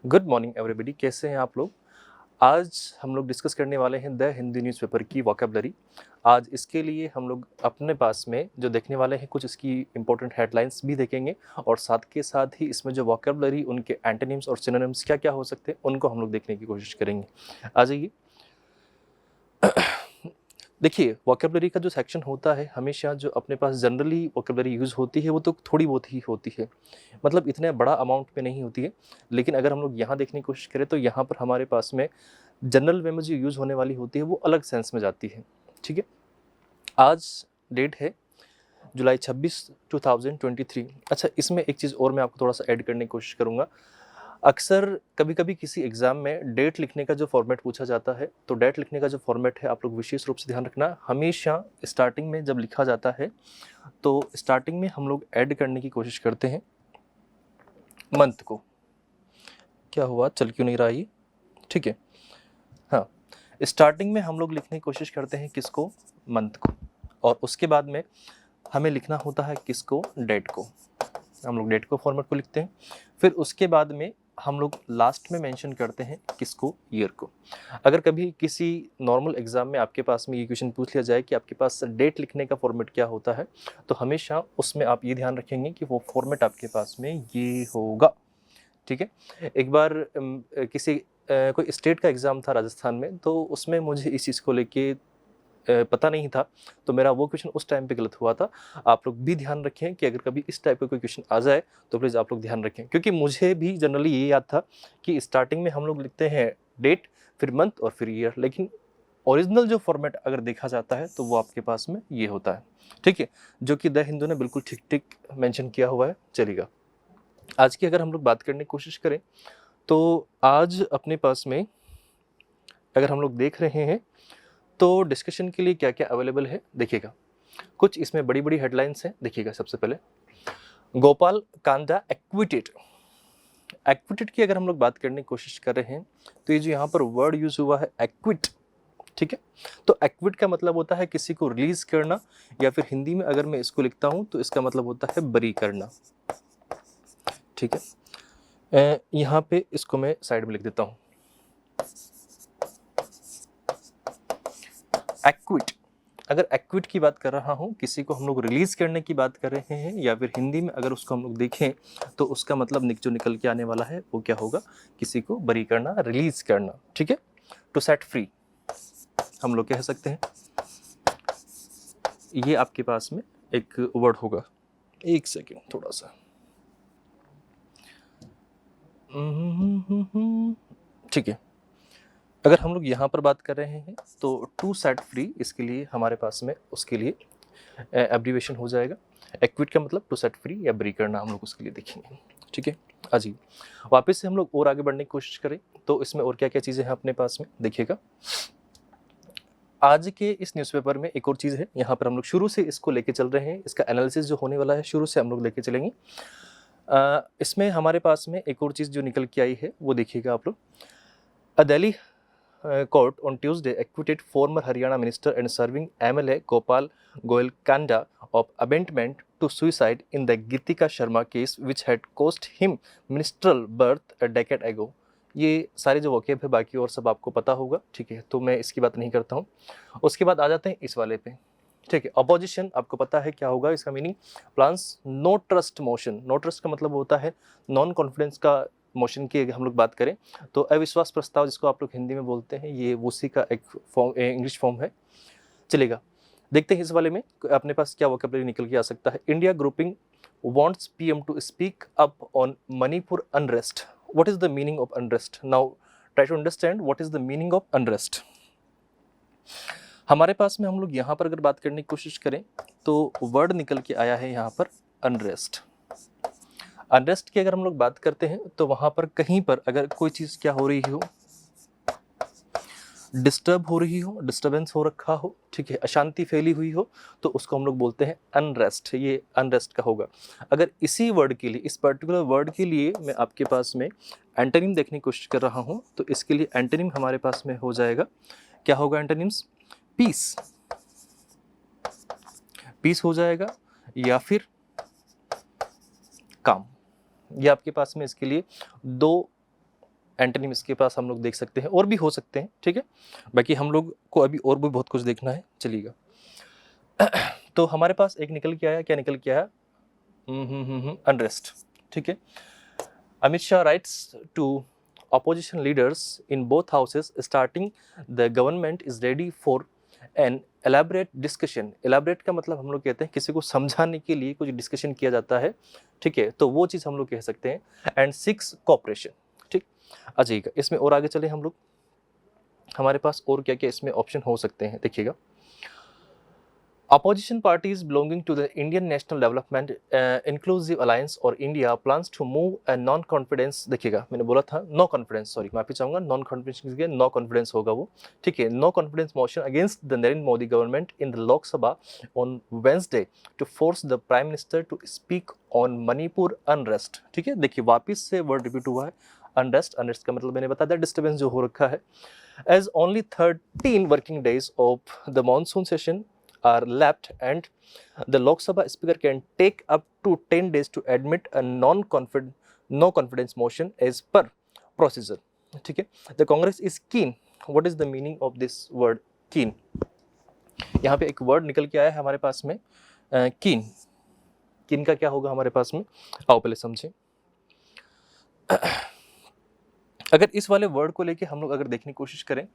Good morning everybody, कैसे हैं आप लोग। आज हम लोग डिस्कस करने वाले हैं द हिंदी न्यूज़पेपर की वोकैबुलरी। आज इसके लिए हम लोग अपने पास में जो देखने वाले हैं कुछ इसकी इंपॉर्टेंट हेडलाइंस भी देखेंगे और साथ के साथ ही इसमें जो वोकैबुलरी उनके एंटोनिम्स और सिनोनिम्स क्या क्या हो सकते हैं उनको हम लोग देखने की कोशिश करेंगे। आ जाइए। देखिए, वोकैबुलरी का जो सेक्शन होता है हमेशा जो अपने पास जनरली वोकैबुलरी यूज़ होती है वो तो थोड़ी बहुत ही होती है, मतलब इतने बड़ा अमाउंट में नहीं होती है। लेकिन अगर हम लोग यहाँ देखने की कोशिश करें तो यहाँ पर हमारे पास में जनरल वे में जो यूज़ होने वाली होती है वो अलग सेंस में जाती है। ठीक है, आज डेट है जुलाई 26 2023। अच्छा, इसमें एक चीज़ और मैं आपको थोड़ा सा ऐड करने की कोशिश करूँगा। अक्सर कभी कभी किसी एग्ज़ाम में डेट लिखने का जो फॉर्मेट पूछा जाता है, तो डेट लिखने का जो फॉर्मेट है आप लोग विशेष रूप से ध्यान रखना। हमेशा स्टार्टिंग में जब लिखा जाता है तो स्टार्टिंग में हम लोग ऐड करने की कोशिश करते हैं मंथ को। क्या हुआ, चल क्यों नहीं रहा ये? ठीक है, हाँ, स्टार्टिंग में हम लोग लिखने की कोशिश करते हैं किसको? मंथ को। और उसके बाद में हमें लिखना होता है किसको? डेट को। हम लोग डेट को फॉर्मेट को लिखते हैं। फिर उसके बाद में हम लोग लास्ट में मेंशन करते हैं किसको? ईयर को। अगर कभी किसी नॉर्मल एग्जाम में आपके पास में ये क्वेश्चन पूछ लिया जाए कि आपके पास डेट लिखने का फॉर्मेट क्या होता है, तो हमेशा उसमें आप ये ध्यान रखेंगे कि वो फॉर्मेट आपके पास में ये होगा। ठीक है, एक बार किसी कोई स्टेट का एग्ज़ाम था राजस्थान में, तो उसमें मुझे इस चीज़ को लेके पता नहीं था, तो मेरा वो क्वेश्चन उस टाइम पे गलत हुआ था। आप लोग भी ध्यान रखें कि अगर कभी इस टाइप का कोई क्वेश्चन आ जाए तो प्लीज़ आप लोग ध्यान रखें, क्योंकि मुझे भी जनरली ये याद था कि स्टार्टिंग में हम लोग लिखते हैं डेट, फिर मंथ और फिर ईयर, लेकिन ओरिजिनल जो फॉर्मेट अगर देखा जाता है तो वो आपके पास में ये होता है। ठीक है, जो कि द हिंदू ने बिल्कुल ठीक ठीक मेंशन किया हुआ है। चलेगा, आज की अगर हम लोग बात करने की कोशिश करें तो आज अपने पास में अगर हम लोग देख रहे हैं तो डिस्कशन के लिए क्या क्या अवेलेबल है देखिएगा। कुछ इसमें बड़ी बड़ी हेडलाइंस हैं। देखिएगा, सबसे पहले गोपाल कांदा एक्विटेड। एक्विटेड की अगर हम लोग बात करने की कोशिश कर रहे हैं तो ये जो यहाँ पर वर्ड यूज हुआ है एक्विट, ठीक है, तो एक्विट का मतलब होता है किसी को रिलीज करना, या फिर हिंदी में अगर मैं इसको लिखता हूँ तो इसका मतलब होता है बरी करना। ठीक है, यहाँ पे इसको मैं साइड में लिख देता हूँ। एक्विट, अगर एक्विट की बात कर रहा हूँ, किसी को हम लोग रिलीज करने की बात कर रहे हैं, या फिर हिंदी में अगर उसको हम लोग देखें तो उसका मतलब जो निकल के आने वाला है वो क्या होगा? किसी को बरी करना, रिलीज करना। ठीक है, टू सेट फ्री हम लोग कह सकते हैं। ये आपके पास में एक वर्ड होगा। एक सेकेंड, थोड़ा सा ठीक है, अगर हम लोग यहाँ पर बात कर रहे हैं तो टू सेट फ्री, इसके लिए हमारे पास में उसके लिए एब्रीवेशन हो जाएगा। एक्विट का मतलब टू सेट फ्री या ब्री करना, हम लोग उसके लिए देखेंगे। ठीक है, अजी वापस से हम लोग और आगे बढ़ने की कोशिश करें तो इसमें और क्या क्या चीज़ें हैं अपने पास में देखिएगा। आज के इस न्यूज़पेपर में एक और चीज़ है, यहाँ पर हम लोग शुरू से इसको लेके चल रहे हैं, इसका एनालिसिस जो होने वाला है शुरू से हम लोग लेके चलेंगे। इसमें हमारे पास में एक और चीज़ जो निकल के आई है वो देखिएगा आप लोग। Delhi court on Tuesday acquitted former Haryana minister and serving MLA Gopal Goyal Kanda of abetment to suicide in the Gitika Sharma case which had cost him ministerial berth a decade ago। ये सारे जो vocab है बाकी और सब आपको पता होगा। ठीक है, तो मैं इसकी बात नहीं करता हूँ। उसके बाद आ जाते हैं इस वाले पे। ठीक है, अपोजिशन आपको पता है क्या होगा इसका meaning? Plans no trust motion. No trust का मतलब होता है नॉन कॉन्फिडेंस का मोशन की अगर हम लोग बात करें तो अविश्वास प्रस्ताव, जिसको आप लोग हिंदी में बोलते हैं, ये उसी का एक फॉर्म, इंग्लिश फॉर्म है। चलेगा, देखते हैं इस वाले में अपने पास क्या वोकैबुलरी निकल के आ सकता है। India grouping wants PM to speak up on Manipur unrest. What is the meaning of unrest? Now try to understand what is the meaning of unrest. हमारे पास में हम लोग यहाँ पर अगर बात करने की कोशिश करें तो वर्ड निकल के आया है यहाँ पर अनरेस्ट। अनरेस्ट की अगर हम लोग बात करते हैं तो वहां पर कहीं पर अगर कोई चीज़ क्या हो रही हो, डिस्टर्ब हो रही हो, डिस्टर्बेंस हो रखा हो, ठीक है, अशांति फैली हुई हो, तो उसको हम लोग बोलते हैं अनरेस्ट। ये अनरेस्ट का होगा। अगर इसी वर्ड के लिए, इस पर्टिकुलर वर्ड के लिए मैं आपके पास में एंटोनिम देखने की कोशिश कर रहा हूँ, तो इसके लिए एंटोनिम हमारे पास में हो जाएगा, क्या होगा एंटोनिम्स? पीस। पीस हो जाएगा, या फिर काम। ये आपके पास में इसके लिए दो एंटोनिम इसके पास हम लोग देख सकते हैं, और भी हो सकते हैं, ठीक है। बाकी हम लोग को अभी और भी बहुत कुछ देखना है, चलिएगा। तो हमारे पास एक निकल के आया, क्या निकल के आया? अनरेस्ट, ठीक है। Amit Shah writes to opposition leaders in both houses starting the government is ready for an elaborate discussion. Elaborate का मतलब हम लोग कहते हैं किसी को समझाने के लिए कुछ डिस्कशन किया जाता है, ठीक है, तो वो चीज़ हम लोग कह सकते हैं। एंड 6 कॉपरेशन, ठीक। अच्छा, इसमें और आगे चले हम लोग, हमारे पास और क्या क्या इसमें ऑप्शन हो सकते हैं, देखिएगा। Opposition parties belonging to the Indian National Development Inclusive Alliance or India plans to move a non-confidence, देखिएगा मैंने बोला था नो कॉन्फिडेंस, सॉरी माफी चाहूंगा, नॉन कॉन्फिडेंस की जगह नो कॉन्फिडेंस होगा वो, ठीक है। No confidence motion against the Narendra Modi government in the Lok Sabha on Wednesday to force the prime minister to speak on Manipur unrest, ठीक है। देखिए वापिस से वर्ड रिपीट हुआ है, अनरेस्ट। अनरेस्ट का मतलब मैंने बताया डिस्टर्बेंस जो हो रखा है। As only 13 working days of the monsoon session are left and the Lok Sabha speaker can take up to 10 days to admit a no confidence motion as per procedure, ठीक है। The Congress is keen. What is the meaning of this word keen? यहाँ पे एक word निकल के आया है हमारे पास में, कीन। कीन का क्या होगा हमारे पास में, आओ पहले समझें। अगर इस वाले वर्ड को लेके हम लोग अगर देखने की कोशिश करें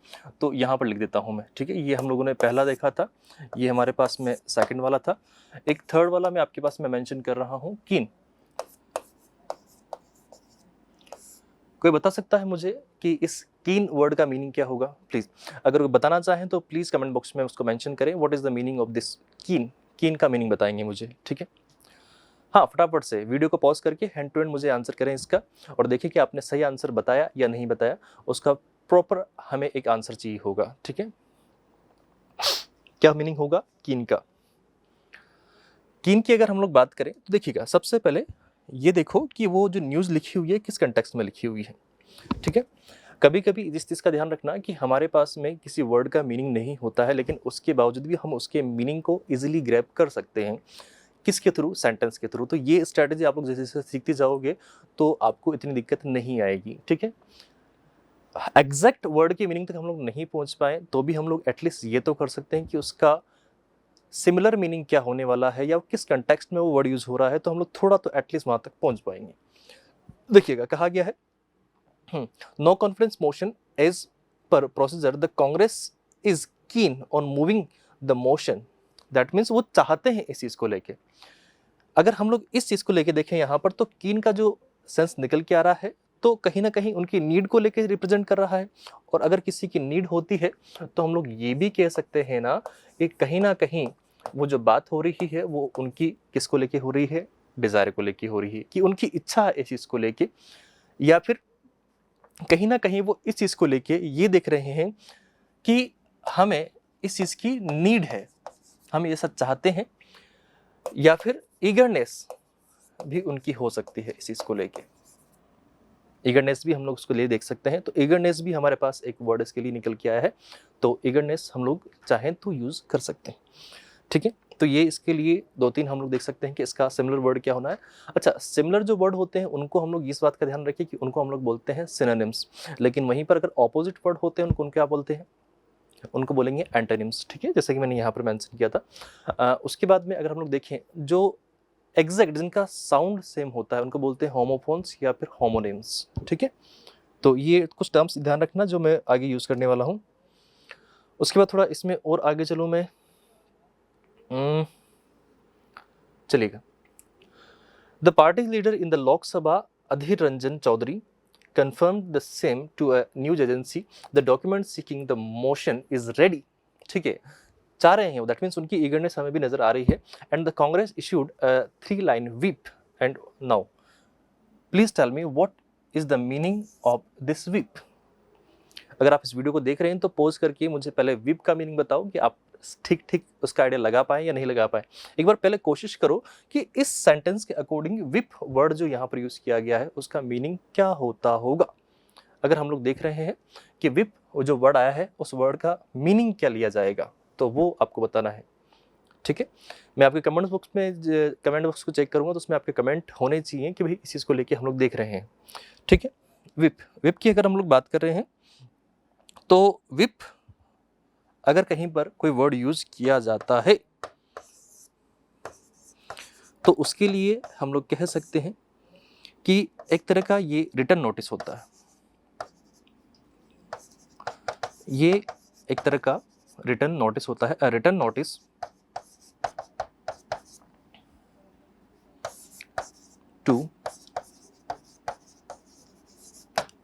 तो यहाँ पर लिख देता हूँ मैं, ठीक है। ये हम लोगों ने पहला देखा था, ये हमारे पास में सेकंड वाला था, एक थर्ड वाला मैं आपके पास में मेंशन कर रहा हूँ, कीन। कोई बता सकता है मुझे कि इस कीन वर्ड का मीनिंग क्या होगा? प्लीज अगर कोई बताना चाहें तो प्लीज कमेंट बॉक्स में उसको मेंशन करें, what is the meaning of this कीन। कीन का मीनिंग बताएंगे मुझे, ठीक है। हाँ, फटाफट से वीडियो को पॉज करके हैंड टू हैंड मुझे आंसर करें इसका, और देखिए कि आपने सही आंसर बताया या नहीं बताया, उसका प्रॉपर हमें एक आंसर चाहिए होगा, ठीक है। क्या मीनिंग होगा कीन का? कीन की अगर हम लोग बात करें तो देखिएगा, सबसे पहले ये देखो कि वो जो न्यूज़ लिखी हुई है किस कंटेक्स्ट में लिखी हुई है, ठीक है। कभी कभी इस चीज़ का ध्यान रखना कि हमारे पास में किसी वर्ड का मीनिंग नहीं होता है, लेकिन उसके बावजूद भी हम उसके मीनिंग को इजीली ग्रैब कर सकते हैं, किसके थ्रू? सेंटेंस के थ्रू। तो ये स्ट्रैटेजी आप लोग जैसे जैसे सीखते जाओगे तो आपको इतनी दिक्कत नहीं आएगी, ठीक है। एग्जैक्ट वर्ड की मीनिंग तक हम लोग नहीं पहुंच पाए तो भी हम लोग एटलीस्ट ये तो कर सकते हैं कि उसका सिमिलर मीनिंग क्या होने वाला है या किस कंटेक्स्ट में वो वर्ड यूज हो रहा है, तो हम लोग थोड़ा तो एटलीस्ट वहां तक पहुंच पाएंगे। देखिएगा कहा गया है, no confidence motion as per procedure the Congress is keen on moving the motion. That means वो चाहते हैं इस चीज को लेके। अगर हम लोग इस चीज को लेके देखें यहाँ पर तो कीन का जो सेंस निकल के आ रहा है तो कहीं ना कहीं उनकी नीड को लेके रिप्रेजेंट कर रहा है। और अगर किसी की नीड होती है तो हम लोग ये भी कह सकते हैं ना कि कहीं ना कहीं वो जो बात हो रही है वो उनकी किसको लेके हो रही है? डिजायर को लेके हो रही है, कि उनकी इच्छा है इस चीज को लेके, या फिर कहीं ना कहीं वो इस चीज को लेके ये देख रहे हैं कि हमें इस चीज की नीड है, हम ये सब चाहते हैं, या फिर ईगरनेस भी उनकी हो सकती है इस चीज को लेके। ईगरनेस भी हम लोग उसको ले देख सकते हैं, तो ईगरनेस भी हमारे पास एक वर्ड इसके लिए निकल के आया है, तो ईगरनेस हम लोग चाहें तो यूज कर सकते हैं, ठीक है। तो ये इसके लिए 2-3 हम लोग देख सकते हैं कि इसका सिमिलर वर्ड क्या होना है। अच्छा, सिमिलर जो वर्ड होते हैं उनको हम लोग इस बात का ध्यान रखें कि उनको हम लोग बोलते हैं सिनोनिम्स, लेकिन वहीं पर अगर ऑपोजिट वर्ड होते हैं उनको क्या बोलते हैं? उनको बोलेंगे एंटोनिम्स, ठीक है, जैसे कि मैंने यहाँ पर मेंशन किया था। उसके बाद में अगर हम लोग देखें जो एग्जैक्ट जिनका साउंड सेम होता है उनको बोलते हैं होमोफोन्स या फिर होमोनिम्स, ठीक है। तो ये कुछ टर्म्स ध्यान रखना जो मैं आगे यूज करने वाला हूँ। उसके बाद थोड़ा इसमें और आगे चलूँ मैं, चलिएगा। The party leader in the Lok सभा Adhir Ranjan Chaudhary confirmed the same to a news agency. The document seeking the motion is ready. ठीक है, चाह रहे हैं वो, दैट मीन्स उनकी ईगरनेस हमें भी नजर आ रही है। And the Congress issued a 3-line whip and now please tell me what is the meaning of this whip. अगर आप इस वीडियो को देख रहे हैं तो पॉज करके मुझे पहले व्हिप का मीनिंग बताओ कि आप ठीक ठीक उसका आइडिया लगा पाए या नहीं लगा पाए। एक बार पहले कोशिश करो कि इस सेंटेंस के अकॉर्डिंग व्हिप वर्ड जो यहाँ पर यूज किया गया है उसका मीनिंग क्या होता होगा। अगर हम लोग देख रहे हैं कि व्हिप जो वर्ड आया है उस वर्ड का मीनिंग क्या लिया जाएगा तो वो आपको बताना है, ठीक है। मैं आपके कमेंट बॉक्स को चेक करूंगा तो उसमें आपके कमेंट होने चाहिए कि भाई इस चीज़ को लेके हम लोग देख रहे हैं, ठीक है। विप, विप की अगर हम लोग बात कर रहे हैं तो विप अगर कहीं पर कोई वर्ड यूज किया जाता है तो उसके लिए हम लोग कह सकते हैं कि एक तरह का ये रिटर्न नोटिस होता है। ये एक तरह का रिटर्न नोटिस होता है। Return notice to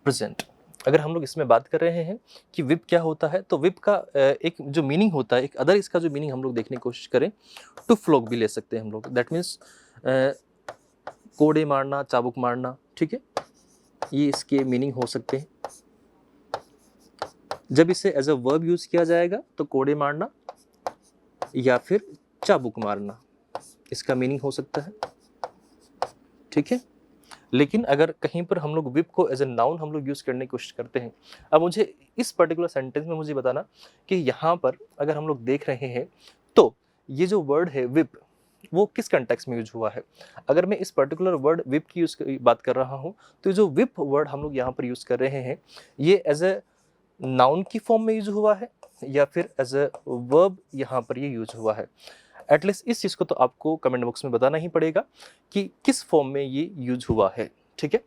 present. अगर हम लोग इसमें बात कर रहे हैं कि विप क्या होता है, तो विप का एक जो मीनिंग होता है, एक अदर इसका जो मीनिंग हम लोग देखने की कोशिश करें, टू फ्लॉग भी ले सकते हैं हम लोग। दैट मीन्स कोड़े मारना, चाबुक मारना, ठीक है, ये इसके मीनिंग हो सकते हैं। जब इसे एज अ वर्ब यूज किया जाएगा तो कोड़े मारना या फिर चाबुक मारना इसका मीनिंग हो सकता है, ठीक है। लेकिन अगर कहीं पर हम लोग विप को एज ए नाउन हम लोग यूज करने की कोशिश करते हैं, अब मुझे इस पर्टिकुलर सेंटेंस में मुझे बताना कि यहाँ पर अगर हम लोग देख रहे हैं तो ये जो वर्ड है विप वो किस कंटेक्स्ट में यूज हुआ है। अगर मैं इस पर्टिकुलर वर्ड विप की बात कर रहा हूँ तो जो विप वर्ड हम लोग यहाँ पर यूज कर रहे हैं ये एज ए नाउन की फॉर्म में यूज हुआ है या फिर एज ए वर्ब यहाँ पर ये यूज हुआ है। एटलीस्ट इस चीज़ को तो आपको कमेंट बॉक्स में बताना ही पड़ेगा कि किस फॉर्म में ये यूज हुआ है, ठीक है।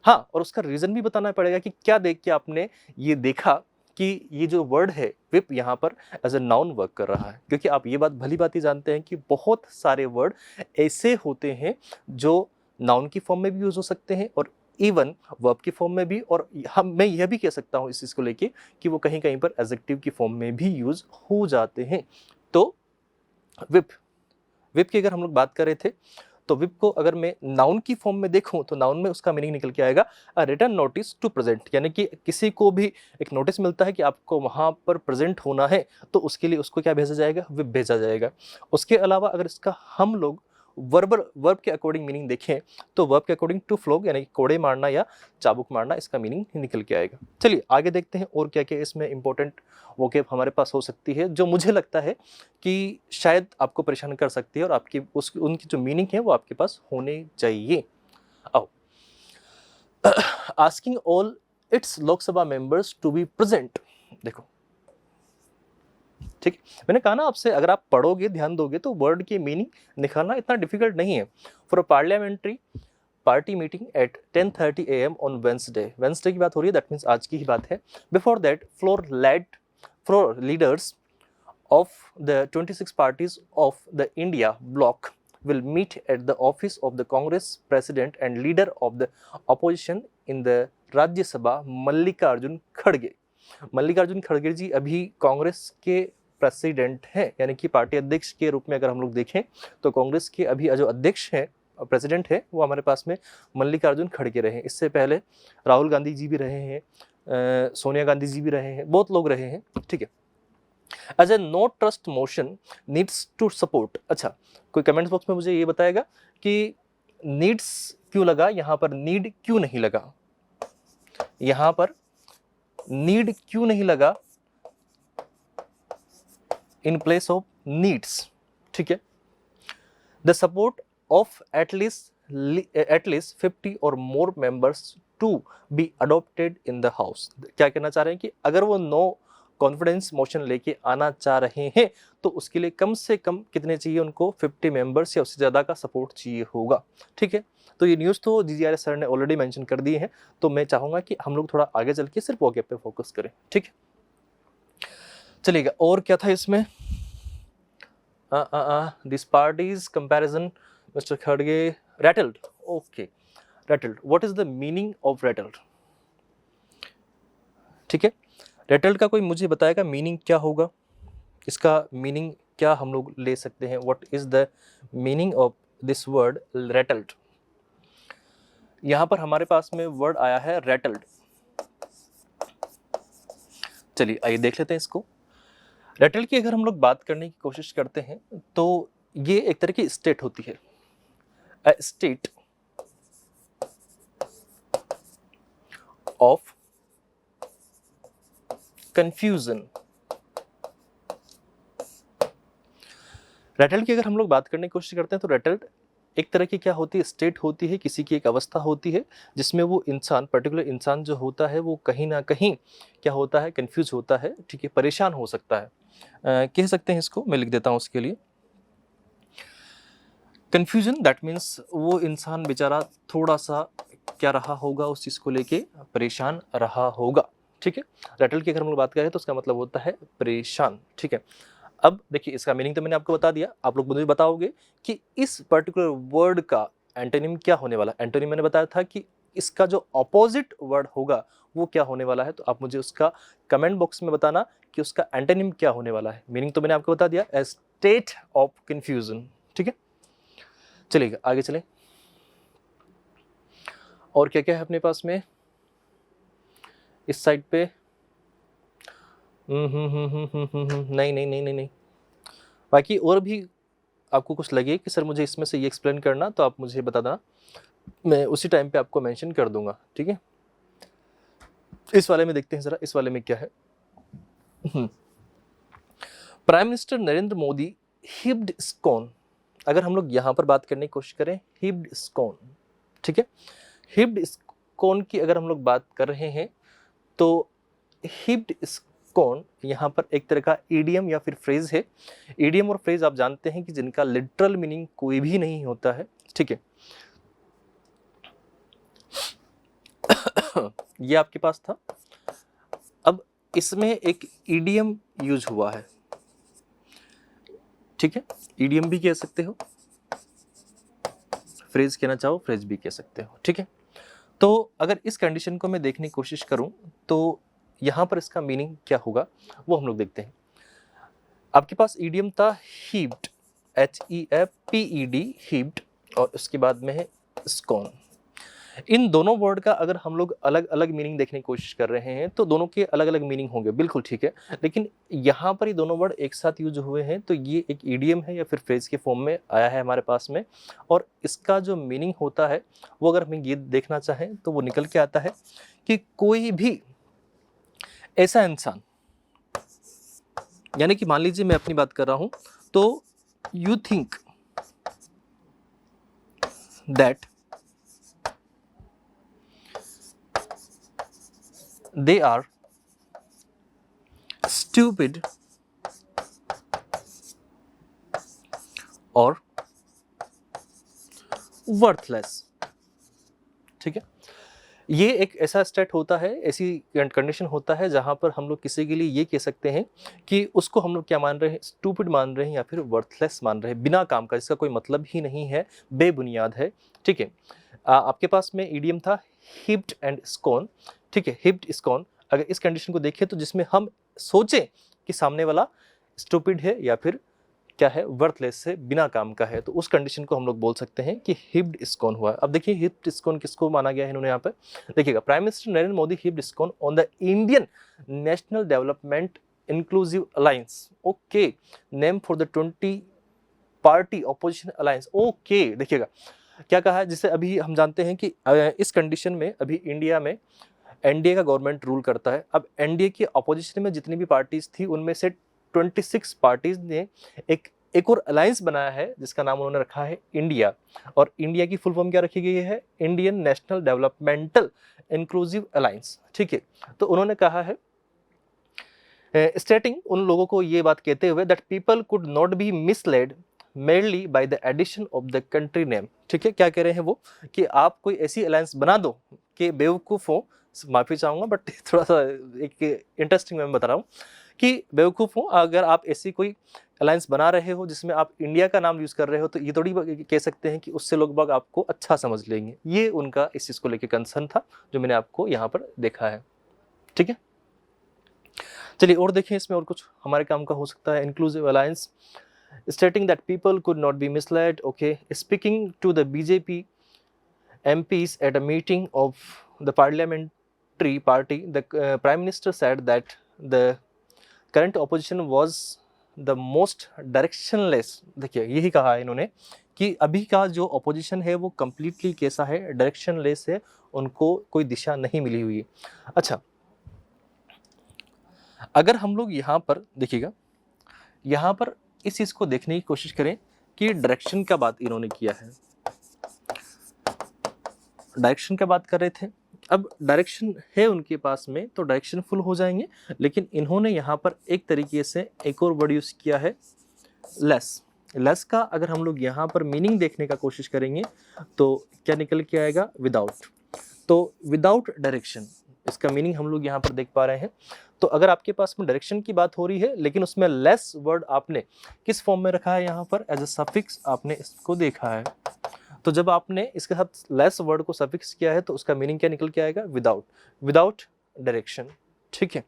हाँ, और उसका रीज़न भी बताना पड़ेगा कि क्या देख के आपने ये देखा कि ये जो वर्ड है विप यहाँ पर एज ए नाउन वर्क कर रहा है। क्योंकि आप ये बात भली बात ही जानते हैं कि बहुत सारे वर्ड ऐसे होते हैं जो नाउन की फॉर्म में भी यूज हो सकते हैं और इवन वर्ब की फॉर्म में भी, और मैं यह भी कह सकता हूँ इस चीज़ को लेके कि वो कहीं कहीं पर एडजेक्टिव की फॉर्म में भी यूज हो जाते हैं। तो विप, विप की अगर हम लोग बात कर रहे थे तो विप को अगर मैं नाउन की फॉर्म में देखूं तो नाउन में उसका मीनिंग निकल के आएगा अ रिटर्न नोटिस टू प्रेजेंट। यानी कि किसी को भी एक नोटिस मिलता है कि आपको वहां पर प्रेजेंट होना है तो उसके लिए उसको क्या भेजा जाएगा, विप भेजा जाएगा। उसके अलावा अगर इसका हम लोग वर्ब के अकॉर्डिंग मीनिंग देखें तो वर्ब के अकॉर्डिंग टू फ्लॉग यानी कि कोड़े मारना या चाबुक मारना इसका मीनिंग निकल के आएगा। चलिए आगे देखते हैं और क्या क्या इसमें इंपॉर्टेंट वोकेब हमारे पास हो सकती है जो मुझे लगता है कि शायद आपको परेशान कर सकती है और आपकी उनकी जो मीनिंग है वो आपके पास होने चाहिए। आओ, asking all its Lok Sabha members to be present. देखो, ठीक है, मैंने कहा ना आपसे अगर आप पढ़ोगे ध्यान दोगे तो वर्ड की मीनिंग निकालना इतना डिफिकल्ट नहीं है। For a parliamentary party meeting at 10:30 AM on Wednesday की बात हो रही है, दैट मीन्स आज की ही बात है। Before that floor leaders of the 26 parties of the India bloc will meet at the office of the Congress president and leader of the opposition in the Rajya Sabha Mallikarjun खड़गे। मल्लिकार्जुन खड़गे जी अभी कांग्रेस के president हैं, यानी कि पार्टी अध्यक्ष के रूप में अगर हम लोग देखें तो कांग्रेस के अभी जो अध्यक्ष हैं, प्रेसिडेंट है, वो हमारे पास में मल्लिकार्जुन खड़गे रहे हैं। इससे पहले राहुल गांधी जी भी रहे हैं, सोनिया गांधी जी भी रहे हैं, बहुत लोग रहे हैं, ठीक है। As a no trust motion needs to support. अच्छा, कोई कमेंट बॉक्स में मुझे ये बताएगा कि नीड्स क्यों लगा, यहाँ पर नीड क्यों नहीं लगा, यहाँ पर नीड क्यों नहीं लगा इन प्लेस ऑफ नीड्स, ठीक है। द सपोर्ट ऑफ एटलीस्ट 50 और more members to be adopted in the house. क्या कहना चाह रहे हैं कि अगर वो नो कॉन्फिडेंस मोशन लेके आना चाह रहे हैं तो उसके लिए कम से कम कितने चाहिए उनको, 50 मेंबर्स या उससे ज़्यादा का सपोर्ट चाहिए होगा, ठीक है। तो ये न्यूज़ तो जीजीआरएस सर ने ऑलरेडी मेंशन कर दी है, तो मैं चाहूँगा कि हम लोग थोड़ा आगे चल के सिर्फ वोकैब पे फोकस करें, ठीक है। चलिएगा, और क्या था इसमें, दिस पार्टीज कंपैरिजन मिस्टर खड़गे, rattled, okay, rattled, what is the meaning of rattled, ठीक है। रैटल्ड का कोई मुझे बताएगा मीनिंग क्या होगा, इसका मीनिंग क्या हम लोग ले सकते हैं, what is the meaning of this word rattled. यहां पर हमारे पास में वर्ड आया है रैटल्ड। चलिए आइए देख लेते हैं इसको। रैटल्ड की अगर हम लोग बात करने की कोशिश करते हैं तो ये एक तरह की स्टेट होती है, a state of confusion. Rattled की अगर हम लोग बात करने की कोशिश करते हैं तो रैटल्ड एक तरह की क्या होती है, स्टेट होती है, किसी की एक अवस्था होती है जिसमें वो इंसान, पर्टिकुलर इंसान जो होता है वो कहीं ना कहीं क्या होता है, कंफ्यूज होता है, ठीक है, परेशान हो सकता है। कह सकते हैं इसको, मैं लिख देता हूँ उसके लिए, कंफ्यूजन दैट मीन्स वो इंसान बेचारा थोड़ा सा क्या रहा होगा, उस चीज़ को लेके परेशान रहा होगा, ठीक है। रटल की अगर हम लोग बात करें तो उसका मतलब होता है परेशान, ठीक है। अब देखिए इसका मीनिंग तो मैंने आपको बता दिया, आप लोग मुझे बताओगे कि इस पर्टिकुलर वर्ड का एंटोनिम क्या होने वाला है। एंटोनिम मैंने बताया था कि इसका जो अपोजिट वर्ड होगा वो क्या होने वाला है, तो आप मुझे उसका कमेंट बॉक्स में बताना कि उसका एंटोनिम क्या होने वाला है। मीनिंग तो मैंने आपको बता दिया, ए स्टेट ऑफ कंफ्यूजन, ठीक है। चलिए आगे चलें, और क्या क्या है अपने पास में इस साइड पे। नहीं नहीं नहीं नहीं नहीं, बाकी और भी आपको कुछ लगे कि सर मुझे इसमें से ये एक्सप्लेन करना, तो आप मुझे बता देना, मैं उसी टाइम पे आपको मेंशन कर दूंगा, ठीक है। इस वाले में देखते हैं जरा, इस वाले में क्या है। प्राइम मिनिस्टर नरेंद्र मोदी हिब्ड स्कोन, अगर हम लोग यहाँ पर बात करने की कोशिश करें, हिब्ड स्कोन, ठीक है। हिब्ड स्कोन की अगर हम लोग बात कर रहे हैं तो हिब्ड स्कोन यहाँ पर एक तरह का ईडियम या फिर फ्रेज है। ईडियम और फ्रेज आप जानते हैं कि जिनका लिटरल मीनिंग कोई भी नहीं होता है, ठीक है। ये आपके पास था। अब इसमें एक ईडियम यूज हुआ है, ठीक है। ईडियम भी कह सकते हो, फ्रेज कहना चाहो फ्रेज भी कह सकते हो, ठीक है। तो अगर इस कंडीशन को मैं देखने की कोशिश करूं तो यहां पर इसका मीनिंग क्या होगा वो हम लोग देखते हैं। आपके पास ईडियम था हीप्ड, HEAPED, हीप्ड, और उसके बाद में है स्कोन। इन दोनों वर्ड का अगर हम लोग अलग अलग मीनिंग देखने की कोशिश कर रहे हैं तो दोनों के अलग अलग मीनिंग होंगे, बिल्कुल ठीक है। लेकिन यहाँ पर ये दोनों वर्ड एक साथ यूज हुए हैं तो ये एक ईडियम है या फिर फ्रेज के फॉर्म में आया है हमारे पास में, और इसका जो मीनिंग होता है वो अगर हमें ये देखना चाहें तो वो निकल के आता है कि कोई भी ऐसा इंसान, यानी कि मान लीजिए मैं अपनी बात कर रहा हूं तो you think that they are stupid or worthless, ठीक है। ये एक ऐसा स्टेट होता है, ऐसी कंडीशन होता है जहां पर हम लोग किसी के लिए ये कह सकते हैं कि उसको हम लोग क्या मान रहे हैं, स्टूपिड मान रहे हैं या फिर वर्थलेस मान रहे हैं, बिना काम का, जिसका कोई मतलब ही नहीं है, बेबुनियाद है, ठीक है। आपके पास में ईडियम था हिप्ड एंड स्कोन, ठीक है। हिप्ड स्कोन, अगर इस कंडीशन को देखें तो जिसमें हम सोचें कि सामने वाला स्टूपिड है या फिर क्या है, वर्थलेस से, बिना काम का है, तो उस कंडीशन को हम लोग बोल सकते हैं कि हिप्ड स्कोन हुआ। अब देखिए हिप्ड स्कोन किसको माना गया है इन्होंने यहाँ पर, देखिएगा, prime minister Narendra Modi heaped scorn on the Indian National Development Inclusive Alliance, okay, name for the 20 party opposition alliance, okay. देखिएगा क्या कहा है, जिसे अभी हम जानते हैं कि इस कंडीशन में अभी इंडिया में एनडीए का गवर्नमेंट रूल करता है। अब एनडीए की अपोजिशन में जितनी भी पार्टीज थी उनमें से 26 पार्टीज ने एक और अलायंस बनाया है जिसका नाम उन्होंने रखा है इंडिया, और इंडिया की फुल फॉर्म क्या रखी गई है, Indian national developmental inclusive alliance, ठीक है। तो उन्होंने कहा है, स्टेटिंग, उन लोगों को ये बात कहते हुए, that people could not be misled merely by the addition of the country name, ठीक है। क्या कह रहे हैं वो कि आप कोई ऐसी अलायंस बना दो कि बेवकूफ़ों, माफी चाहूंगा बट थोड़ा सा एक इंटरेस्टिंग मैं बता रहा हूँ कि बेवकूफ़ हूँ, अगर आप ऐसी कोई अलायंस बना रहे हो जिसमें आप इंडिया का नाम यूज कर रहे हो तो ये थोड़ी कह सकते हैं कि उससे लोग बाग आपको अच्छा समझ लेंगे। ये उनका इस चीज को लेकर कंसर्न था जो मैंने आपको यहाँ पर देखा है, ठीक है। चलिए और देखें इसमें और कुछ हमारे काम का हो सकता है। Inclusive alliance, stating that people could not be misled, okay, speaking to the BJP MPs at a meeting of the parliamentary party, the prime minister said that the current opposition was the most directionless, देखिए यही कहा है इन्होंने कि अभी का जो opposition है वो कंप्लीटली कैसा है, डायरेक्शनलेस है, उनको कोई दिशा नहीं मिली हुई है। अच्छा, अगर हम लोग यहाँ पर देखिएगा, यहाँ पर इस चीज को देखने की कोशिश करें कि डायरेक्शन का बात इन्होंने किया है, डायरेक्शन का बात कर रहे थे। अब डायरेक्शन है उनके पास में तो डायरेक्शन फुल हो जाएंगे, लेकिन इन्होंने यहाँ पर एक तरीके से एक और वर्ड यूज़ किया है लेस। लेस का अगर हम लोग यहाँ पर मीनिंग देखने का कोशिश करेंगे तो क्या निकल के आएगा, विदाउट। तो विदाउट डायरेक्शन इसका मीनिंग हम लोग यहाँ पर देख पा रहे हैं। तो अगर आपके पास में डायरेक्शन की बात हो रही है लेकिन उसमें लेस वर्ड आपने किस फॉर्म में रखा है, यहाँ पर एज अ सफिक्स आपने इसको देखा है। तो जब आपने इसके साथ लेस वर्ड को सफिक्स किया है तो उसका मीनिंग क्या निकल के आएगा, विदाउट, विदाउट डायरेक्शन। ठीक है,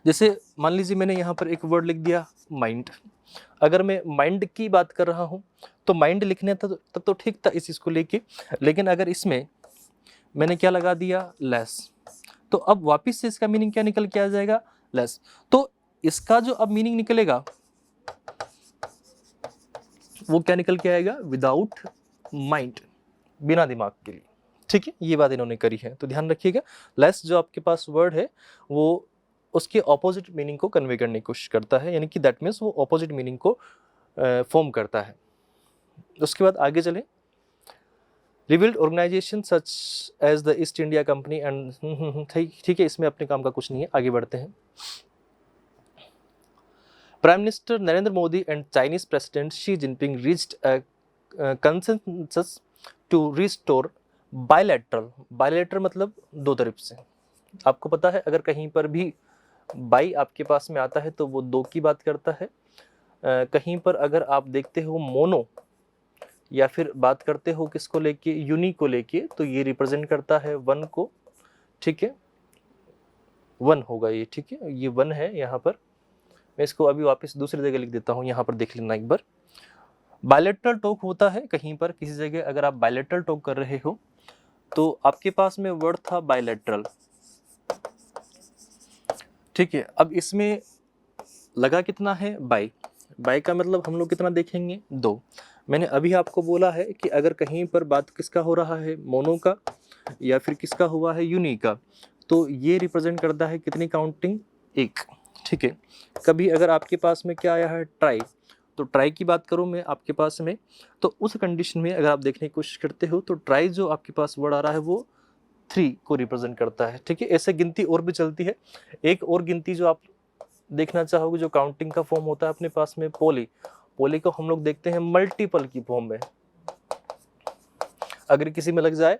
जैसे मान लीजिए मैंने यहाँ पर एक वर्ड लिख दिया माइंड। अगर मैं माइंड की बात कर रहा हूँ तो माइंड लिखने तब तो ठीक था इस चीज़ को लेके, लेकिन अगर इसमें मैंने क्या लगा दिया, लेस, तो अब वापस से इसका मीनिंग क्या निकल के आ जाएगा, लेस। तो इसका जो अब मीनिंग निकलेगा वो क्या निकल के आएगा, विदाउट माइंड, बिना दिमाग के लिए। ठीक है, ये बात इन्होंने करी है, तो ध्यान रखिएगा। लेस जो आपके पास वर्ड है वो उसके ऑपोजिट मीनिंग को कन्वे करने की कोशिश करता है, यानी कि दैट मीन्स वो ऑपोजिट मीनिंग को फॉर्म करता है। उसके बाद आगे चलें, revealed organisation such as the East India Company and ठीक है, इसमें अपने काम का कुछ नहीं है, आगे बढ़ते हैं। Prime minister Narendra Modi and Chinese president Xi Jinping reached a consensus to restore bilateral. Bilateral मतलब दो तरफ से। आपको पता है अगर कहीं पर भी बाई आपके पास में आता है तो वो दो की बात करता है। कहीं पर अगर आप देखते हो मोनो या फिर बात करते हो किसको लेके, यूनी को लेके, तो ये रिप्रेजेंट करता है वन को। ठीक है, वन होगा ये। ठीक है, ये वन है यहाँ पर। मैं इसको अभी वापस दूसरी जगह लिख देता हूँ, यहाँ पर देख लेना एक बार। बायलैटरल टॉक होता है कहीं पर किसी जगह, अगर आप बायलैटरल टॉक कर रहे हो तो आपके पास में वर्ड था बायलैटरल। ठीक है, अब इसमें लगा कितना है, बाई। बाई का मतलब हम लोग कितना देखेंगे, दो। मैंने अभी आपको बोला है कि अगर कहीं पर बात किसका हो रहा है, मोनो का या फिर किसका हुआ है, यूनी का, तो ये रिप्रेजेंट करता है कितनी काउंटिंग, एक। ठीक है, कभी अगर आपके पास में क्या आया है, ट्राई, तो ट्राई की बात करूं मैं आपके पास में, तो उस कंडीशन में अगर आप देखने की कोशिश करते हो तो ट्राई जो आपके पास वर्ड आ रहा है वो 3 को रिप्रेजेंट करता है। ठीक है, ऐसे गिनती और भी चलती है। एक और गिनती जो आप देखना चाहोगे जो काउंटिंग का फॉर्म होता है अपने पास में, पोली। पोली को हम लोग देखते हैं मल्टीपल की फॉर्म में। अगर किसी में लग जाए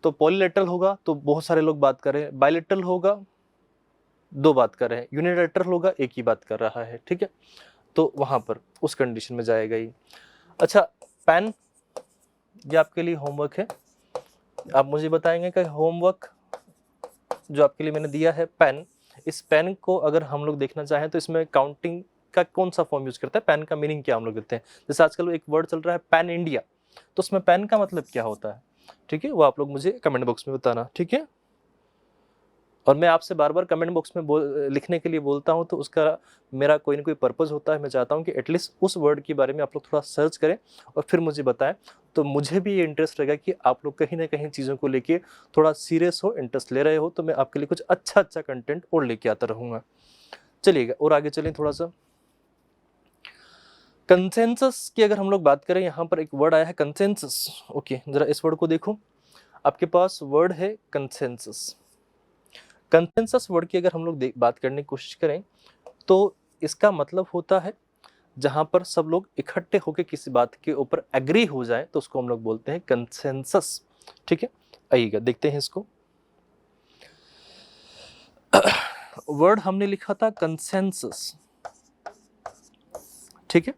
तो पॉलीलेटरल होगा तो बहुत सारे लोग बात कर रहे हैं, बायलेटरल होगा दो बात कर रहे हैं, यूनिलेटरल होगा एक ही बात कर रहा है। ठीक है, तो वहां पर उस कंडीशन में जाएगा ये। अच्छा, पेन, ये आपके लिए होमवर्क है। आप मुझे बताएंगे कि होमवर्क जो आपके लिए मैंने दिया है पेन, इस पेन को अगर हम लोग देखना चाहें तो इसमें काउंटिंग का कौन सा फॉर्म यूज करता है, पेन का मीनिंग क्या हम लोग देते हैं। जैसे आजकल एक वर्ड चल रहा है पैन इंडिया, तो उसमें पेन का मतलब क्या होता है। ठीक है, वो आप लोग मुझे कमेंट बॉक्स में बताना। ठीक है, और मैं आपसे बार बार कमेंट बॉक्स में लिखने के लिए बोलता हूं तो उसका मेरा कोई ना कोई पर्पस होता है। मैं चाहता हूं कि एटलीस्ट उस वर्ड के बारे में आप लोग थोड़ा सर्च करें और फिर मुझे बताएं, तो मुझे भी ये इंटरेस्ट रहेगा कि आप लोग कहीं ना कहीं चीज़ों को लेके थोड़ा सीरियस हो, इंटरेस्ट ले रहे हो, तो मैं आपके लिए कुछ अच्छा अच्छा कंटेंट और लेके आता रहूँगा। चलिएगा और आगे चलें थोड़ा सा। कंसेंसस की अगर हम लोग बात करें, यहाँ पर एक वर्ड आया है कंसेंसस। ओके, जरा इस वर्ड को देखो, आपके पास वर्ड है कंसेंसस। कंसेंसस वर्ड की अगर हम लोग बात करने की कोशिश करें तो इसका मतलब होता है जहां पर सब लोग इकट्ठे होकर किसी बात के ऊपर एग्री हो जाए तो उसको हम लोग बोलते हैं कंसेंसस। ठीक है, आइएगा देखते हैं इसको। वर्ड हमने लिखा था कंसेंसस। ठीक है,